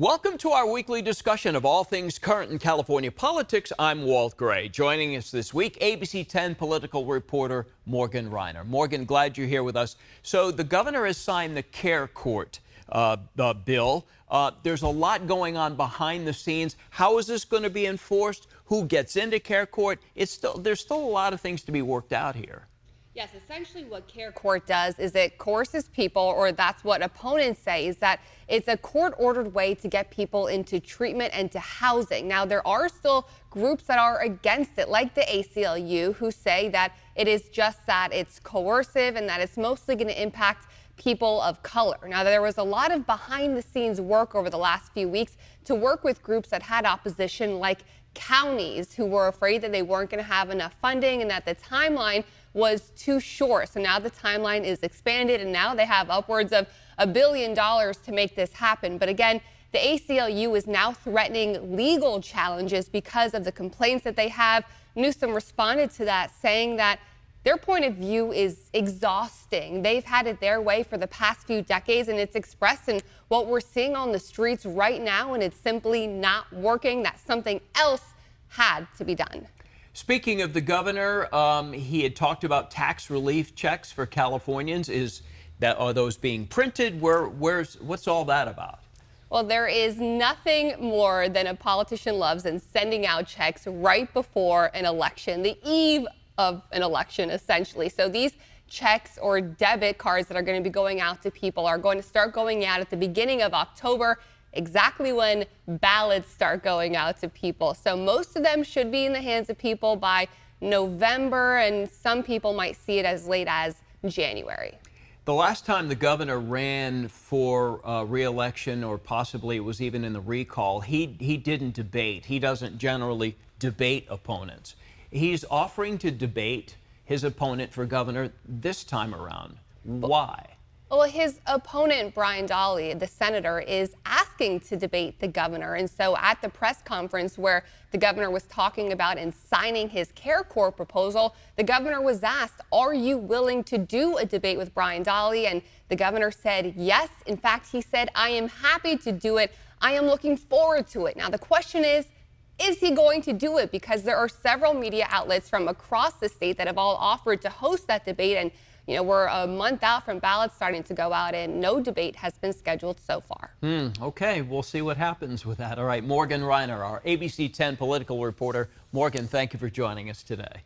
Welcome to our weekly discussion of all things current in California politics. I'm Walt Gray. Joining us this week, ABC 10 political reporter Morgan Rynor. Morgan, glad you're here with us. So the governor has signed the Care Court bill. There's a lot going on behind the scenes. How is this going to be enforced? Who gets into Care Court? There's still a lot of things to be worked out here. Yes, essentially what Care Court does is it coerces people, or that's what opponents say, is that it's a court-ordered way to get people into treatment and to housing. Now, there are still groups that are against it, like the ACLU, who say that it is just that it's coercive and that it's mostly going to impact people of color. Now, there was a lot of behind-the-scenes work over the last few weeks to work with groups that had opposition, like counties who were afraid that they weren't going to have enough funding and that the timeline was too short. So now the timeline is expanded, and now they have upwards of $1 billion to make this happen. But again, the ACLU is now threatening legal challenges because of the complaints that they have. Newsom responded to that, saying that their point of view is exhausting. They've had it their way for the past few decades, and it's expressed in what we're seeing on the streets right now, and it's simply not working. That something else had to be done. Speaking of the governor, he had talked about tax relief checks for Californians. Are those being printed? What's all that about? Well, there is nothing more than a politician loves than sending out checks right before an election, the eve of an election, essentially. So these checks or debit cards that are going to be going out to people are going to start going out at the beginning of October, exactly when ballots start going out to people. So most of them should be in the hands of people by November, and some people might see it as late as January. The last time the governor ran for re-election, or possibly it was even in the recall, he didn't debate. He doesn't generally debate opponents. He's offering to debate his opponent for governor this time around. Why? Well, his opponent, Brian Dahle, the senator, is asking to debate the governor. And so at the press conference where the governor was talking about and signing his Care Court proposal, the governor was asked, are you willing to do a debate with Brian Dahle? And the governor said yes. In fact, he said, I am happy to do it. I am looking forward to it. Now, the question is he going to do it? Because there are several media outlets from across the state that have all offered to host that debate. And we're a month out from ballots starting to go out, and no debate has been scheduled so far. Okay, we'll see what happens with that. All right, Morgan Rynor, our ABC 10 political reporter. Morgan, thank you for joining us today.